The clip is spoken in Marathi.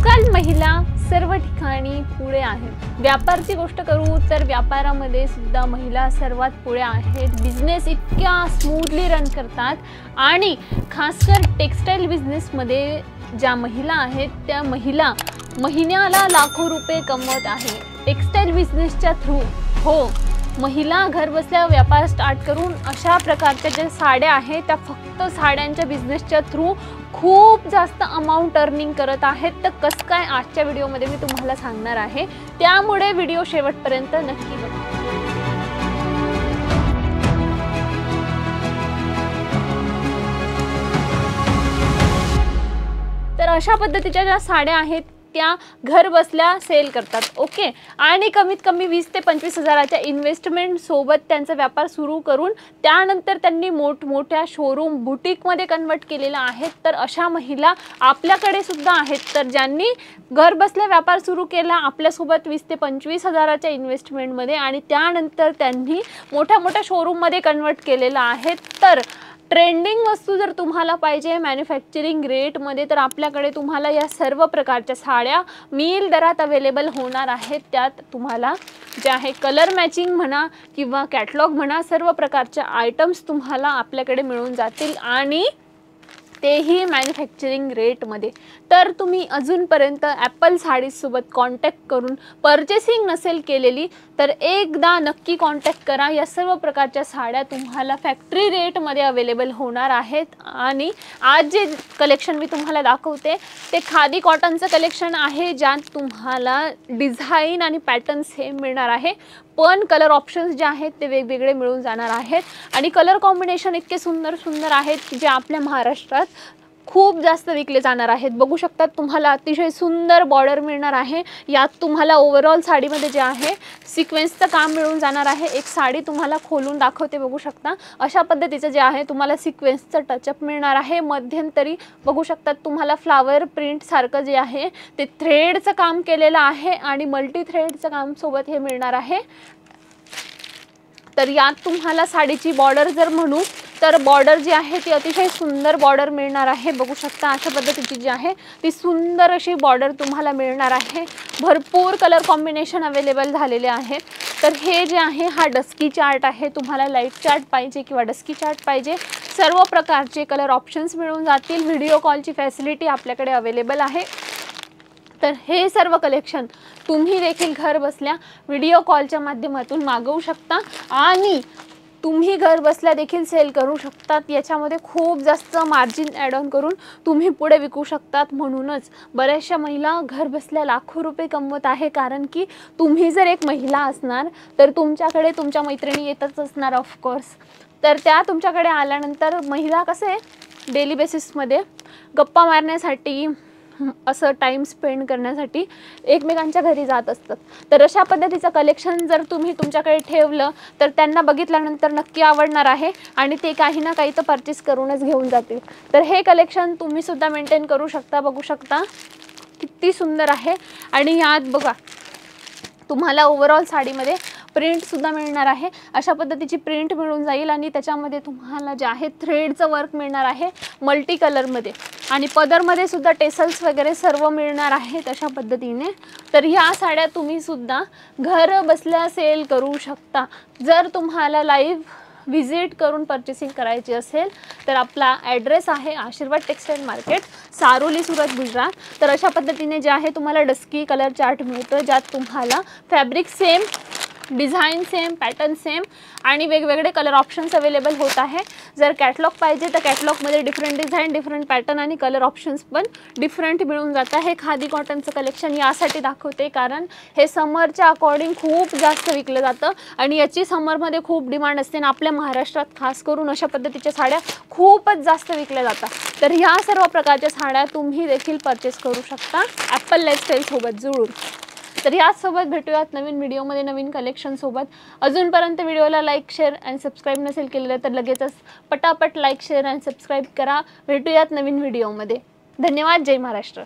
आजकाल महिला सर्व ठिकाणी पुढे आहेत। व्यापाराची गोष्ट करू तर व्यापारामध्ये सुद्धा महिला सर्वात पुढे आहेत। बिझनेस इतक्या स्मूथली रन करतात आणि खासकर टेक्सटाईल बिझनेसमध्ये ज्या महिला आहेत त्या महिला महिन्याला लाखो रुपये कमवत आहे टेक्सटाईल बिझनेसच्या थ्रू। हो, महिला घर बसल्या व्यापार स्टार्ट करून अशा प्रकारच्या ज्या साड्या आहेत त्या फक्त साड्यांच्या बिझनेसच्या थ्रू खूप जास्त अमाउंट अर्निंग करत आहेत। तर कसं काय आजच्या व्हिडिओमध्ये मी तुम्हाला सांगणार आहे, त्यामुळे व्हिडिओ शेवटपर्यंत नक्की बघा। तर अशा पद्धतीच्या ज्या साड्या आहेत त्या घर बसल्या सेल करतात। ओके, आणि कमीत कमी 20 ते 25 हजाराच्या इन्व्हेस्टमेंट सोबत त्यांचा व्यापार सुरू करून त्यानंतर त्यांनी मोठमोठ्या शोरूम बुटीकमध्ये कन्वर्ट केलेला आहे। तर अशा महिला आपल्याकडे सुद्धा आहेत, तर ज्यांनी घर बसल्या व्यापार सुरू केला आपल्यासोबत 20 ते 25 हजाराच्या इन्व्हेस्टमेंटमध्ये आणि त्यानंतर त्यांनी मोठ्या शोरूममध्ये कन्वर्ट केलेला आहे। तर ट्रेंडिंग वस्तू जर तुम्हाला पाहिजे मॅन्युफॅक्चरिंग रेटमध्ये तर आपल्याकडे तुम्हाला या सर्व प्रकारच्या साड्या मिल दरात अवेलेबल होणार आहेत। त्यात तुम्हाला जे आहे कलर मॅचिंग म्हणा किंवा कॅटलॉग म्हणा सर्व प्रकारच्या आयटम्स तुम्हाला आपल्याकडे मिळून जातील आणि तेही मॅन्युफॅक्चरिंग रेटमध्ये। तर तुम्ही अजूनपर्यंत ॲपल साडीजसोबत कॉन्टॅक्ट करून पर्चेसिंग नसेल केलेली तर एकदा नक्की कॉन्टॅक्ट करा। या सर्व प्रकारच्या साड्या तुम्हाला फॅक्टरी रेटमध्ये अवेलेबल होणार आहेत। आणि आज जे कलेक्शन मी तुम्हाला दाखवते ते खादी कॉटनचं कलेक्शन आहे, ज्यात तुम्हाला डिझाईन आणि पॅटर्न सेम मिळणार आहे, पण कलर ऑप्शन्स जे आहेत ते वेगवेगळे मिळून जाणार आहेत आणि कलर कॉम्बिनेशन इतके सुंदर आहेत जे आपल्या महाराष्ट्रात खूप जास्त विकले जाणार आहेत। बघू शकता तुम्हाला अतिशय सुंदर बॉर्डर मिळणार आहे। यात तुम्हाला ओव्हरऑल साडीमध्ये जे आहे सिक्वेन्सचं काम मिळून जाणार आहे। एक साडी तुम्हाला खोलून दाखवते, बघू शकता अशा पद्धतीचं जे आहे तुम्हाला सिक्वेन्सचं टचअप मिळणार आहे। मध्यंतरी बघू शकता तुम्हाला फ्लावर प्रिंट सारखं जे आहे ते थ्रेडचं काम केलेलं आहे आणि मल्टी थ्रेडचं काम सोबत हे मिळणार आहे। तर यात तुम्हाला साडीची बॉर्डर जर म्हणू तर बॉर्डर जी आहे ती अतिशय सुंदर बॉर्डर मिळणार आहे। बघू शकता अशा पद्धतीची जी आहे ती सुंदर अशी बॉर्डर तुम्हाला मिळणार आहे। भरपूर कलर कॉम्बिनेशन अवेलेबल झालेले आहेत। तर हे जे आहे हा डस्की चार्ट आहे, तुम्हाला लाईट चार्ट पाहिजे किंवा डस्की चार्ट पाहिजे सर्व प्रकारचे कलर ऑप्शन्स मिळून जातील। व्हिडिओ कॉलची फॅसिलिटी आपल्याकडे अवेलेबल आहे। तर हे सर्व कलेक्शन तुम्ही देखील घर बसल्या व्हिडिओ कॉलच्या माध्यमातून मागवू शकता आणि तुम्ही घर बसल्या देखील सेल करू शकतात। याच्यामध्ये खूप जास्त मार्जिन ॲड ऑन करून तुम्ही पुढे विकू शकतात। म्हणूनच बऱ्याचशा महिला घर बसल्या लाखो रुपये कमवत आहे, कारण की तुम्ही जर एक महिला असणार तर तुमच्याकडे तुमच्या मैत्रिणी येतच असणार ऑफकोर्स। तर त्या तुमच्याकडे आल्यानंतर महिला कसे डेली बेसिसमध्ये गप्पा मारण्यासाठी असं टाइम स्पेंड करण्यासाठी एकमेकांच्या घरी जात असतात। तर अशा पद्धतीचं कलेक्शन जर तुम्ही तुमच्याकडे ठेवलं तर त्यांना बघितल्यानंतर नक्की आवडणार आहे आणि ते काही ना काही तर परचेस करूनच घेऊन जातील। तर हे कलेक्शन तुम्ही सुद्धा मेंटेन करू शकता। बघू शकता किती सुंदर आहे आणि यात बघा तुम्हाला ओव्हरऑल साडीमध्ये प्रिंट सुद्धा मिळणार आहे। अशा पद्धतीची प्रिंट मिळून जाईल आणि त्याच्यामध्ये तुम्हाला जे आहे थ्रेडचं वर्क मिळणार आहे मल्टी कलरमध्ये आणि पदरमध्ये सुद्धा टेसल्स वगैरे सर्व मिळणार आहेत अशा पद्धतीने। तर ह्या साड्या तुम्ही सुद्धा घर बसल्या सेल करू शकता। जर तुम्हाला लाईव्ह व्हिजिट करून पर्चेसिंग करायची असेल तर आपला ॲड्रेस आहे आशीर्वाद टेक्सटाईल मार्केट, सारोली, सुरत, गुजरात। तर अशा पद्धतीने जे आहे तुम्हाला डस्की कलर चार्ट मिळतो, ज्यात तुम्हाला fabric same, design same, pattern same आणि वेगवेगळे कलर ऑप्शन्स अवेलेबल होत आहे। जर कॅटलॉग पाहिजे तर कॅटलॉगमध्ये डिफरंट डिझाईन, डिफरंट पॅटर्न आणि कलर ऑप्शन्स पण डिफरंट मिळून जातं। हे खादी कॉटनचं कलेक्शन यासाठी दाखवते कारण हे समरच्या अकॉर्डिंग खूप जास्त विकलं जातं आणि याची समरमध्ये खूप डिमांड असते आणि आपल्या महाराष्ट्रात खास करून अशा पद्धतीच्या साड्या खूपच जास्त विकल्या जातात। तर ह्या सर्व प्रकारच्या साड्या तुम्ही देखील परचेस करू शकता ॲपल लाईफस्टाईलसोबत जुळून। तर याचसोबत भेटूयात नवीन व्हिडिओमध्ये नवीन कलेक्शन सोबत। अजूनपर्यंत व्हिडिओला लाईक, शेअर आणि सबस्क्राईब नसेल केलेलं तर लगेचच पटापट लाईक, शेअर आणि सबस्क्राईब करा। भेटूयात नवीन व्हिडिओमध्ये। धन्यवाद। जय महाराष्ट्र।